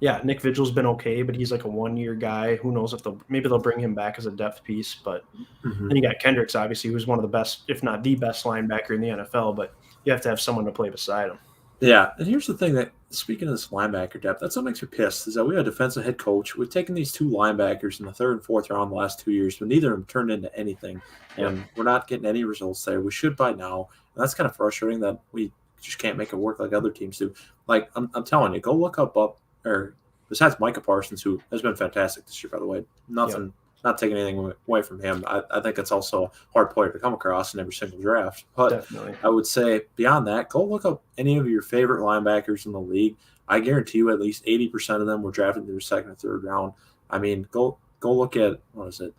Nick Vigil's been okay, but he's like a 1-year guy. Who knows if maybe they'll bring him back as a depth piece. But then you got Kendricks, obviously, who's one of the best, if not the best linebacker in the NFL, but you have to have someone to play beside him. Yeah, and here's the thing that, speaking of this linebacker depth, that's what makes me pissed, is that we have a defensive head coach. We've taken these two linebackers in the third and fourth round the last 2 years, but neither of them turned into anything, and we're not getting any results there. We should by now, and that's kind of frustrating that we just can't make it work like other teams do. Like, I'm telling you, go look or besides Micah Parsons, who has been fantastic this year, by the way, not taking anything away from him. I think it's also a hard player to come across in every single draft. But Definitely. I would say beyond that, go look up any of your favorite linebackers in the league. I guarantee you at least 80% of them were drafted in the second or third round. I mean, go look at, what is it?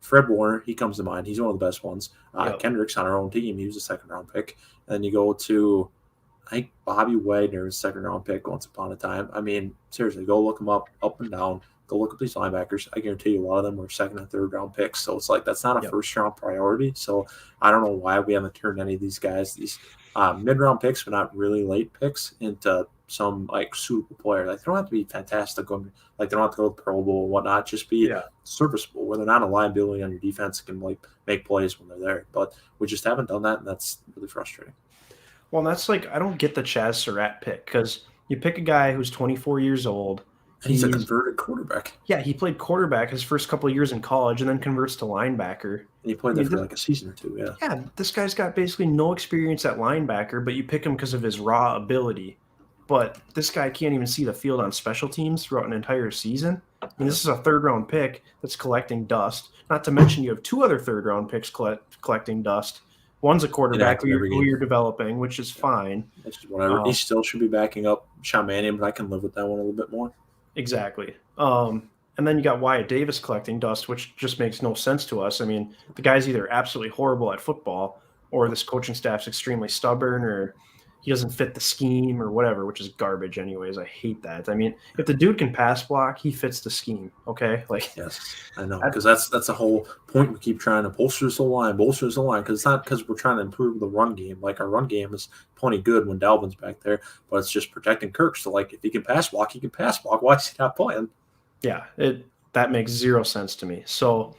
Fred Warner, he comes to mind. He's one of the best ones. Kendricks on our own team, he was a second-round pick. And then you go to, I think, Bobby Wagner was a second-round pick once upon a time. I mean, seriously, go look them up and down. Go look at these linebackers. I guarantee you a lot of them were second and third round picks. So it's like that's not a first round priority. So I don't know why we haven't turned any of these guys, these mid round picks, but not really late picks, into some like suitable player. Like they don't have to be fantastic. Like they don't have to go to the Pro Bowl and whatnot. Just be serviceable, where they're not a liability on your defense and can like make plays when they're there. But we just haven't done that, and that's really frustrating. Well, that's like, I don't get the Chaz Surratt pick, because you pick a guy who's 24 years old. He's a converted quarterback. Yeah, he played quarterback his first couple of years in college and then converts to linebacker. And he played there for like a season or two, Yeah, this guy's got basically no experience at linebacker, but you pick him because of his raw ability. But this guy can't even see the field on special teams throughout an entire season. I mean, this is a third-round pick that's collecting dust. Not to mention you have two other third-round picks collecting dust. One's a quarterback who you're developing, which is fine. Whatever. He still should be backing up Sean Mannion, but I can live with that one a little bit more. Exactly. And then you got Wyatt Davis collecting dust, which just makes no sense to us. I mean, the guy's either absolutely horrible at football, or this coaching staff's extremely stubborn, or he doesn't fit the scheme or whatever, which is garbage anyways. I hate that. I mean, if the dude can pass block, he fits the scheme, okay? Like, yes, I know, because that's the whole point. We keep trying to bolster the line, because it's not because we're trying to improve the run game. Like, our run game is plenty good when Dalvin's back there, but it's just protecting Kirk. So, like, if he can pass block, he can pass block. Why is he not playing? Yeah, that makes zero sense to me. So,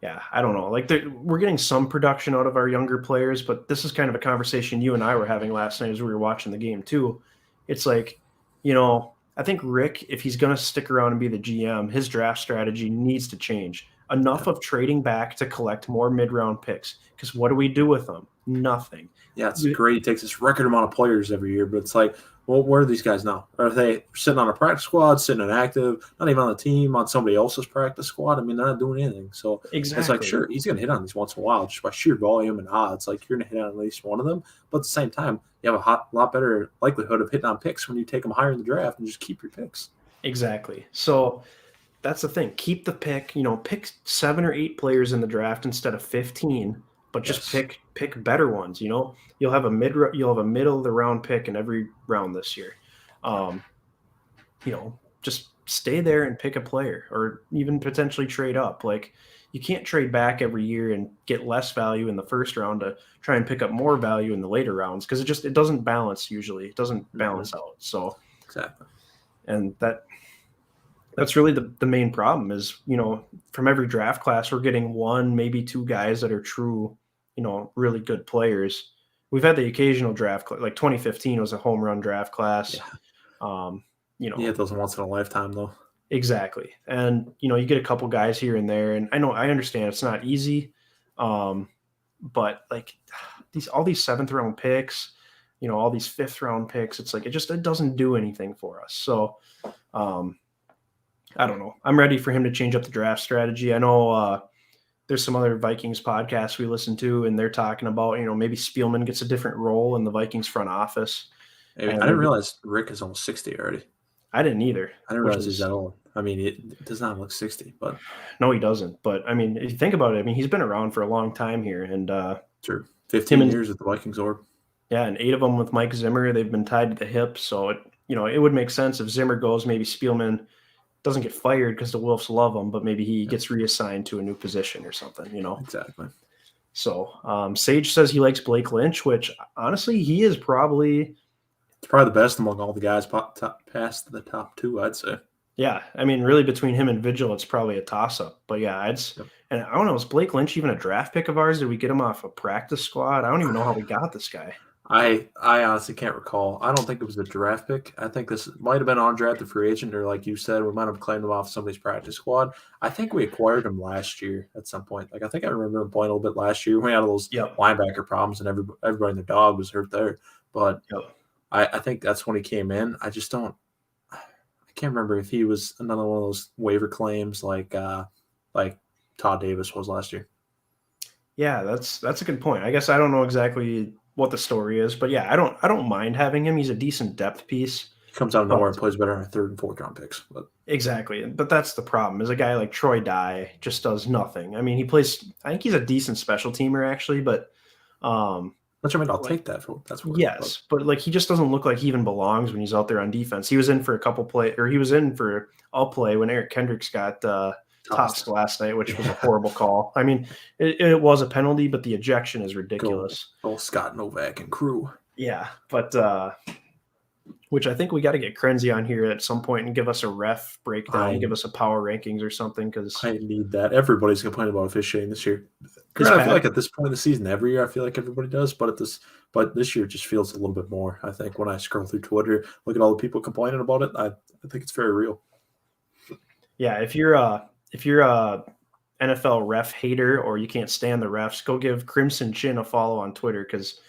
yeah, I don't know. Like, we're getting some production out of our younger players, but this is kind of a conversation you and I were having last night as we were watching the game too. It's like, I think Rick, if he's going to stick around and be the GM, his draft strategy needs to change. Enough of trading back to collect more mid-round picks, because what do we do with them? Nothing. Yeah, it's great. He takes this record amount of players every year, but it's like, well, where are these guys now? Are they sitting on a practice squad, sitting inactive, not even on the team, on somebody else's practice squad? I mean, they're not doing anything. So It's like, sure, he's going to hit on these once in a while just by sheer volume and odds. Like, you're going to hit on at least one of them. But at the same time, you have a lot better likelihood of hitting on picks when you take them higher in the draft and just keep your picks. Exactly. So that's the thing. Keep the pick. Pick 7 or 8 players in the draft instead of 15. But just pick better ones. You'll have a middle of the round pick in every round this year. Just stay there and pick a player, or even potentially trade up. Like, you can't trade back every year and get less value in the first round to try and pick up more value in the later rounds, because it doesn't balance usually. It doesn't balance out. So exactly, and that's really the main problem is, from every draft class, we're getting 1, maybe 2 guys that are true, really good players. We've had the occasional draft, like 2015 was a home run draft class. Yeah, those once in a lifetime though. Exactly. And, you get a couple guys here and there, and I understand it's not easy. But like all these 7th round picks, all these 5th round picks, it's like it doesn't do anything for us. So I don't know. I'm ready for him to change up the draft strategy. I know there's some other Vikings podcasts we listen to, and they're talking about, maybe Spielman gets a different role in the Vikings front office. I And didn't realize Rick is almost 60 already. I didn't either. I didn't realize he's that old. I mean, it does not look 60, but no, he doesn't. But I mean, if you think about it, I mean, he's been around for a long time here, and true, 15 years at the Vikings orb. Yeah, and 8 of them with Mike Zimmer. They've been tied to the hip, so it would make sense if Zimmer goes. Maybe Spielman doesn't get fired because the Wolves love him, but maybe he gets reassigned to a new position or something. Exactly. So Sage says he likes Blake Lynch, which honestly he is probably. It's probably the best among all the guys past the top 2, I'd say. Yeah, I mean, really between him and Vigil, it's probably a toss-up. But yeah, and I don't know, is Blake Lynch even a draft pick of ours? Did we get him off a practice squad? I don't even know how we got this guy. I honestly can't recall. I don't think it was a draft pick. I think this might have been undrafted free agent, or like you said, we might have claimed him off somebody's practice squad. I think we acquired him last year at some point. Like I think I remember him playing a little bit last year. We had all those linebacker problems, and everybody and their dog was hurt there. But I think that's when he came in. I just don't. I can't remember if he was another one of those waiver claims like Todd Davis was last year. Yeah, that's a good point. I guess I don't know exactly what the story is, but yeah, I don't mind having him. He's a decent depth piece. He comes out of nowhere and plays better on 3rd and 4th round picks. But exactly, but that's the problem. Is a guy like Troy Dye just does nothing. I mean, he plays. I think he's a decent special teamer actually, but which I mean, I'll take that. That's what. Yes, but like he just doesn't look like he even belongs when he's out there on defense. He was in for a couple play, or he was in for a play when Eric Kendricks got tossed last night, which was a horrible call. I mean, it was a penalty, but the ejection is ridiculous. Oh, Scott Novak and crew. Yeah, but which I think we got to get Krenzy on here at some point and give us a ref breakdown, give us a power rankings or something. Because I need that. Everybody's complaining about officiating this year. I feel like at this point of the season, every year I feel like everybody does, but this year it just feels a little bit more. I think when I scroll through Twitter, look at all the people complaining about it, I think it's very real. Yeah, if you're a NFL ref hater or you can't stand the refs, go give Crimson Chin a follow on Twitter because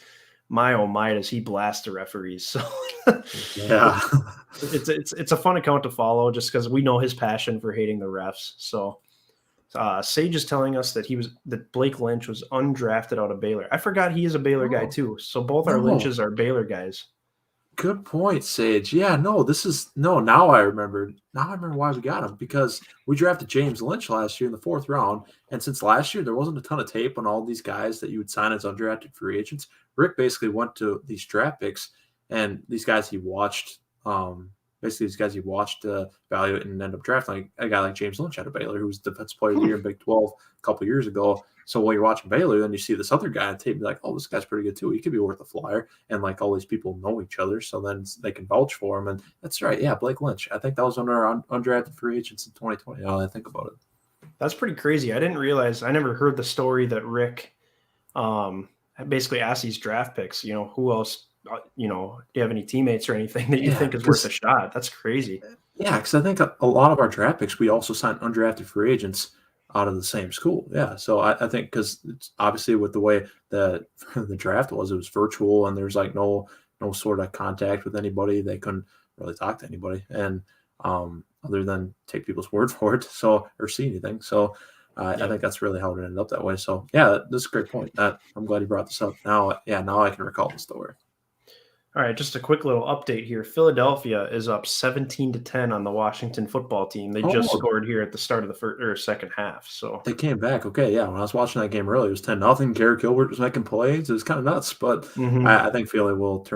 my oh my does he blast the referees. So yeah, it's a fun account to follow just because we know his passion for hating the refs. So Sage is telling us that Blake Lynch was undrafted out of Baylor. I forgot he is a Baylor guy too. So both our Lynches are Baylor guys. Good point, Sage. Yeah, no, now I remember. Now I remember why we got him, because we drafted James Lynch last year in the 4th round. And since last year, there wasn't a ton of tape on all these guys that you would sign as undrafted free agents. Rick basically went to these draft picks and these guys he watched, evaluate and end up drafting. Like a guy like James Lynch out of Baylor, who was Defensive Player of the Year in Big 12 a couple years ago. So while you're watching Baylor, then you see this other guy on tape, and you're like, oh, this guy's pretty good too. He could be worth a flyer. And like all these people know each other, so then they can vouch for him. And that's right. Yeah, Blake Lynch. I think that was one of our undrafted free agents in 2020. Now that I think about it. That's pretty crazy. I didn't realize. I never heard the story that Rick basically asked these draft picks, who else, do you have any teammates or anything that you think is worth a shot? That's crazy. Yeah, because I think a lot of our draft picks, we also signed undrafted free agents out of the same school. Yeah. So I think because it's obviously with the way the draft was, it was virtual and there's like no sort of contact with anybody. They couldn't really talk to anybody and other than take people's word for it. So, or see anything. So I think that's really how it ended up that way. So yeah, that's a great point. I'm glad you brought this up. Now I can recall the story. All right, just a quick little update here. Philadelphia is up 17-10 on the Washington football team. They just scored here at the start of the second half. So they came back. Okay, yeah. When I was watching that game earlier, it was 10-0. Garrett Gilbert was making plays. It was kind of nuts, but I think Philly will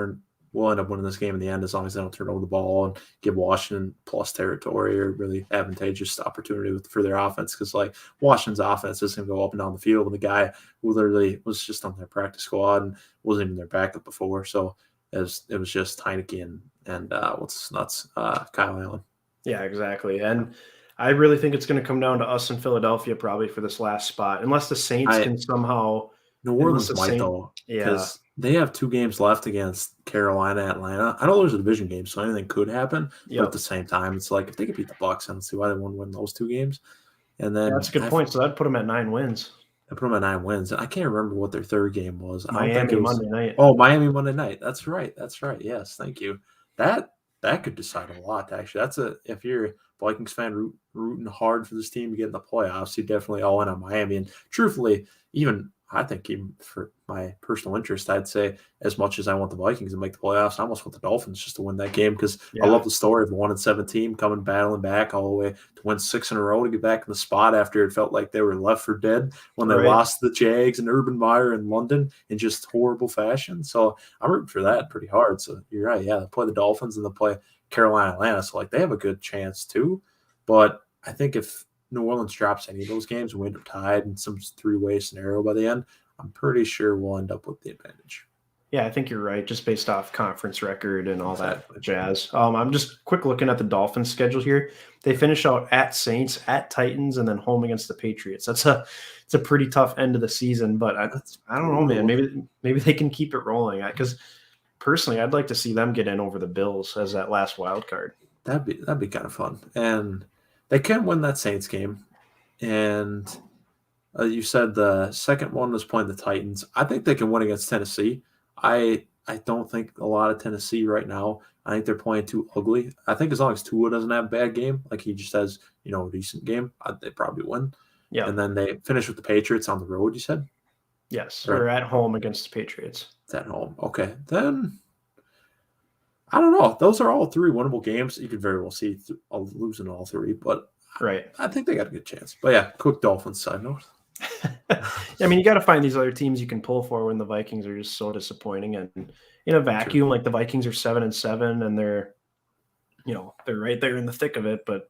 end up winning this game in the end as long as they don't turn over the ball and give Washington plus territory or really advantageous opportunity for their offense. Because like Washington's offense is going to go up and down the field, and the guy who literally was just on their practice squad and wasn't even their backup before. So it was just Heineke and what's nuts, Kyle Allen. Yeah, exactly. And I really think it's going to come down to us in Philadelphia probably for this last spot, unless the Saints can somehow. New Orleans might though. Yeah, They have 2 games left against Carolina, Atlanta. I know there's a division game, so anything could happen. But at Yep. the same time, it's like if they could beat the Bucks, I don't see why they wouldn't win those 2 games. And Yeah, then that's a good point. So that'd put them at 9 wins. I put them at 9 wins. I can't remember what their third game was. I don't think it Miami was. Monday night. Oh, Miami Monday night. That's right. That's right. Yes, thank you. That that could decide a lot. Actually, that's a if you're a Vikings fan rooting hard for this team to get in the playoffs, you definitely all in on Miami. And truthfully, even I think even for my personal interest, I'd say as much as I want the Vikings to make the playoffs, I almost want the Dolphins just to win that game because I Yeah, love the story of the 1-17 coming battling back all the way to win 6 in a row to get back in the spot after it felt like they were left for dead when they right. lost to the Jags and Urban Meyer in London in just horrible fashion. So I'm rooting for that pretty hard. So you're right. Yeah, they play the Dolphins and they play Carolina, Atlanta. So like they have a good chance too. But I think if New Orleans drops any of those games and we end up tied in some 3-way scenario by the end, I'm pretty sure we'll end up with the advantage. Yeah, I think you're right, just based off conference record and all that Exactly. jazz. I'm just quick looking at the Dolphins schedule here. They finish out at Saints, at Titans, and then home against the Patriots. It's a pretty tough end of the season, but That's I don't know, man. brutal. Maybe they can keep it rolling. Because personally, I'd like to see them get in over the Bills as that last wild card. That'd be kind of fun. And they can win that Saints game. And you said the second one was playing the Titans. I think they can win against Tennessee. I don't think a lot of Tennessee right now. I think they're playing too ugly. I think as long as Tua doesn't have a bad game, like he just has, a decent game, they probably win. Yeah, And then they finish with the Patriots on the road, you said? yes, Or or at home against the Patriots. it's at home. Okay. Then I don't know. Those are all 3 winnable games. You could very well see losing all 3, but Right. I think they got a good chance. But yeah, quick Dolphins side note. I mean, you got to find these other teams you can pull for when the Vikings are just so disappointing. And in a vacuum, like the Vikings are 7-7, and they're right there in the thick of it. But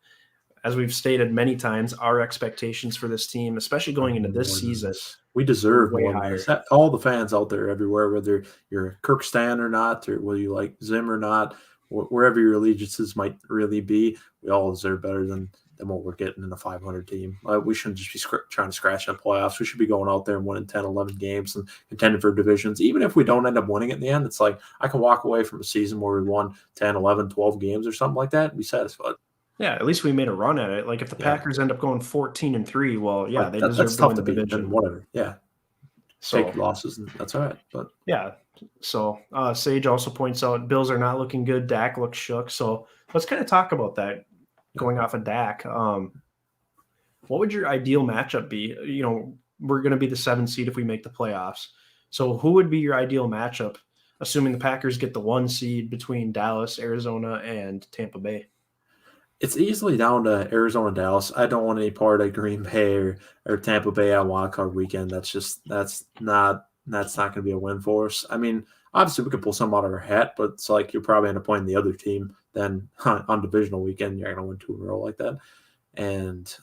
as we've stated many times, our expectations for this team, especially going into this More than season, this. We are deserve way more than higher. this. All the fans out there everywhere, whether you're a Kirk Stan or not, or whether you like Zim or not, wherever your allegiances might really be, we all deserve better than what we're getting in a 500 team. We shouldn't just be trying to scratch in the playoffs. We should be going out there and winning 10, 11 games and contending for divisions. Even if we don't end up winning it in the end, it's like I can walk away from a season where we won 10, 11, 12 games or something like that and be satisfied. Yeah, at least we made a run at it. Like if the Yeah. Packers end up going 14-3, well, yeah, But they that's deserve to tough win to the beat. Then division. whatever. Yeah. Take So your losses, and that's all right. But yeah. So Sage also points out Bills are not looking good. Dak looks shook. So let's kind of talk about that yeah. going off of Dak. What would your ideal matchup be? We're going to be the 7 seed if we make the playoffs. So who would be your ideal matchup, assuming the Packers get the 1 seed between Dallas, Arizona, and Tampa Bay? It's easily down to Arizona, Dallas. I don't want any part of Green Bay or Tampa Bay on Wild Card Weekend. That's not going to be a win for us. I mean, obviously we could pull some out of our hat, but it's like you'll probably end up playing the other team. Then on divisional weekend, you're going to win 2 in a row like that. And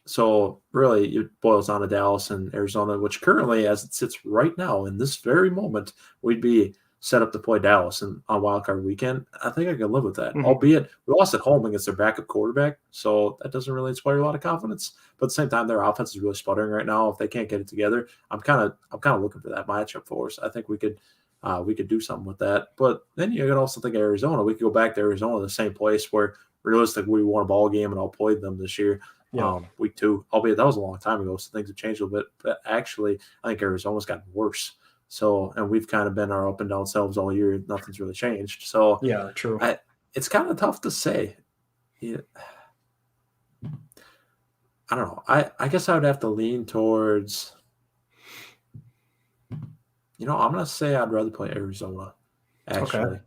so really, it boils down to Dallas and Arizona, which currently, as it sits right now in this very moment, we'd be set up to play Dallas and on Wild Card Weekend. I think I can live with that. Mhm. Albeit we lost at home against their backup quarterback, so that doesn't really inspire a lot of confidence. But at the same time, their offense is really sputtering right now. If they can't get it together, I'm kind of looking for that matchup for us. I think we could do something with that. But then you could also think of Arizona. We could go back to Arizona, the same place where realistically we won a ball game and all played them this year. Yeah. Week 2, albeit that was a long time ago, so things have changed a little bit. But actually, I think Arizona's gotten worse. So, and we've kind of been our up and down selves all year. Nothing's really changed. So, Yeah, true. it's kind of tough to say. Yeah, I don't know. I guess I would have to lean towards. I'm gonna say I'd rather play Arizona. Okay. Actually,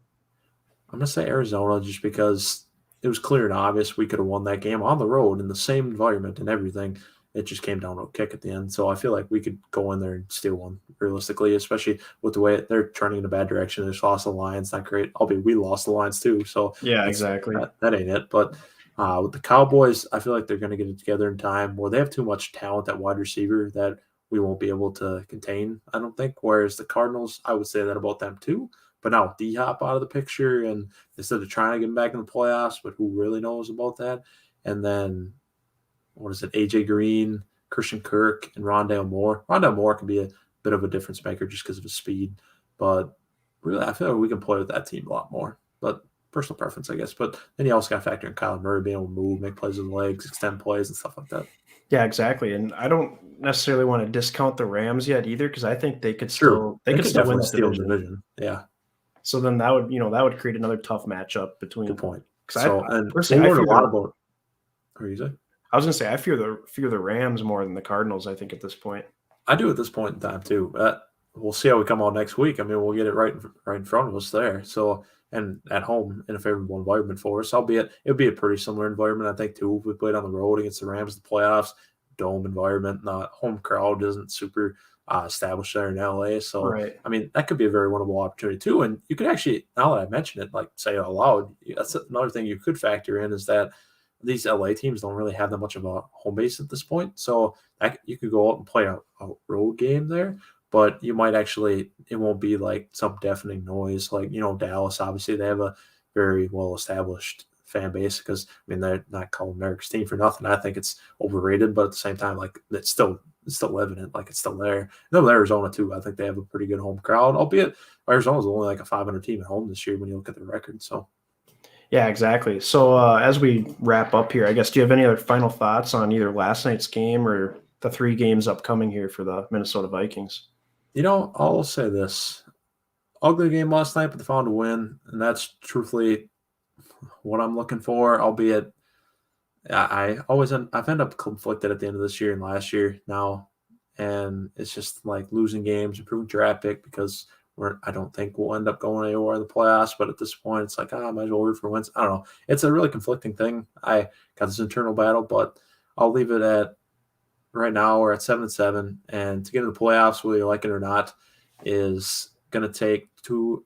I'm gonna say Arizona just because it was clear and obvious we could have won that game on the road in the same environment and everything. It just came down to a kick at the end. So I feel like we could go in there and steal one realistically, especially with the way they're turning in a bad direction. They just lost the Lions, not great. Albeit we lost the Lions too. So Yeah, that's exactly. that ain't it. But with the Cowboys, I feel like they're going to get it together in time. Where they have too much talent at wide receiver that we won't be able to contain. I don't think. Whereas the Cardinals, I would say that about them too. But now with D-Hop out of the picture, and instead of trying to get him back in the playoffs, but who really knows about that? And then, what is it, AJ Green, Christian Kirk, and Rondale Moore. Rondale Moore can be a bit of a difference maker just because of his speed. But really, I feel like we can play with that team a lot more. But personal preference, I guess. But then you also got to factor in Kyler Murray being able to move, make plays with the legs, extend plays, and stuff like that. Yeah, exactly. And I don't necessarily want to discount the Rams yet either, because I think they could True. still they could could still win definitely that steal the division. division. Yeah. So then that would create another tough matchup between. Good point. Because So, I and personally, we'll I learn fear a lot the. about. What are you saying? I was gonna say I fear the Rams more than the Cardinals. I think at this point. I do at this point in time too. We'll see how we come out next week. I mean, we'll get it right in front of us there. So, and at home in a favorable environment for us, albeit it'll be a pretty similar environment, I think, too. If we played on the road against the Rams in the playoffs, dome environment, the home crowd isn't super established there in LA. So, Right. I mean, that could be a very winnable opportunity too. And you could actually, now that I mention it, like say it out loud, that's another thing you could factor in is that these LA teams don't really have that much of a home base at this point. So you could go out and play a road game there, but you might actually, it won't be like some deafening noise. Like, Dallas, obviously, they have a very well established fan base because, I mean, they're not called America's team for nothing. I think it's overrated, but at the same time, like, it's still evident, like it's still there. No, Arizona, too. I think they have a pretty good home crowd, albeit Arizona's only like a 500 team at home this year when you look at the record. So, Yeah, exactly. So as we wrap up here, I guess, do you have any other final thoughts on either last night's game or the 3 games upcoming here for the Minnesota Vikings? I'll say this. Ugly game last night, but they found a win, and that's truthfully what I'm looking for, albeit I've ended up conflicted at the end of this year and last year now, and it's just like losing games, improving draft pick because I don't think we'll end up going anywhere in the playoffs, but at this point, it's like, I might as well root for wins. I don't know. It's a really conflicting thing. I got this internal battle, but I'll leave it at right now we're at 7-7, and to get into the playoffs, whether you like it or not, is going to take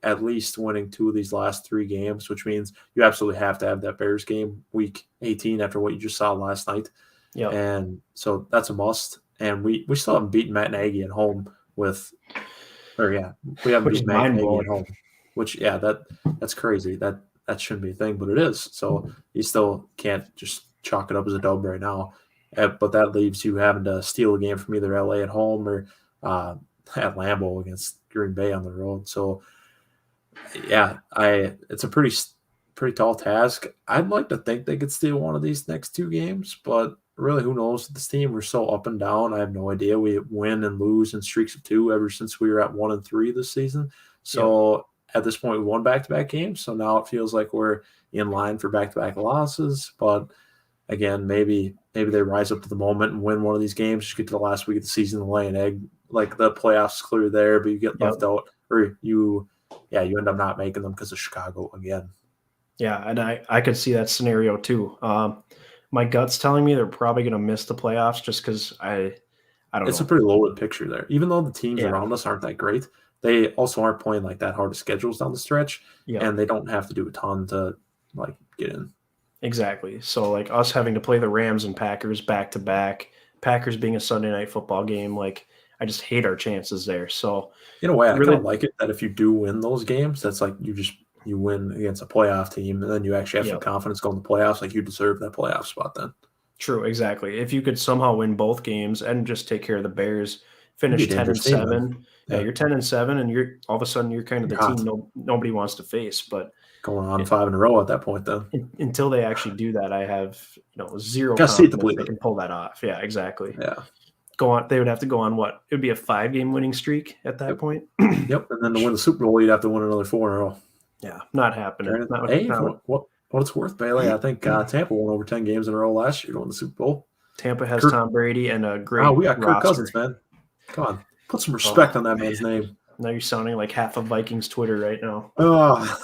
at least winning 2 of these last 3 games, which means you absolutely have to have that Bears game week 18 after what you just saw last night. Yeah. And so that's a must. And we still haven't beaten Matt Nagy at home we haven't beaten Matt Nagy at home, which, that's crazy. That shouldn't be a thing, but it is. So you still can't just chalk it up as a dub right now. But that leaves you having to steal a game from either LA at home or at Lambeau against Green Bay on the road. So, it's a pretty tall task. I'd like to think they could steal one of these next 2 games, but really, who knows? This team, we're so up and down. I have no idea. We win and lose in streaks of 2 ever since we were at 1-3 this season. So at this point, we won back-to-back games. So now it feels like we're in line for back-to-back losses. But again, maybe they rise up to the moment and win one of these games. Just get to the last week of the season and lay an egg. Like the playoffs clear there, but you get left out, or you end up not making them because of Chicago again. Yeah, and I could see that scenario too. My gut's telling me they're probably going to miss the playoffs just because I don't know. It's a pretty loaded picture there. Even though the teams around us aren't that great, they also aren't playing like that hard of schedules down the stretch, and they don't have to do a ton to like get in. Exactly. So like us having to play the Rams and Packers back to back, Packers being a Sunday night football game, like I just hate our chances there. So in a way, I kind of like it that if you do win those games, that's like you win against a playoff team, and then you actually have some confidence going to the playoffs. Like you deserve that playoff spot then. True, exactly. If you could somehow win both games and just take care of the Bears, finish 10-7. Yeah, you're 10-7, and you're all of a sudden you're kind of the team nobody wants to face. But going on 5 in a row at that point, then until they actually do that, I have zero confidence they can pull that off. Yeah, exactly. Yeah. They would have to go on what? It would be a 5-game winning streak at that point. Yep, and then to win the Super Bowl, you'd have to win another 4 in a row. Yeah, not happening. What it's worth, Bailey, I think Tampa won over 10 games in a row last year to win the Super Bowl. Tampa has Tom Brady and a great we got roster. Kirk Cousins, man. Come on. Put some respect on that man's name. Now you're sounding like half of Vikings Twitter right now. Oh.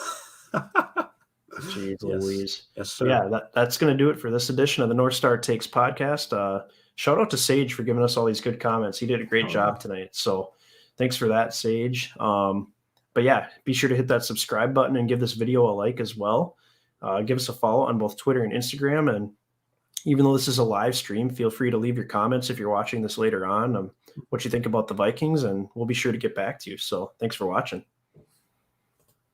Jeez Louise. Yes, sir. Yeah, that's going to do it for this edition of the North Star Takes podcast. Shout out to Sage for giving us all these good comments. He did a great job tonight. So thanks for that, Sage. But yeah, be sure to hit that subscribe button and give this video a like as well. Give us a follow on both Twitter and Instagram. And even though this is a live stream, feel free to leave your comments if you're watching this later on, what you think about the Vikings, and we'll be sure to get back to you. So thanks for watching.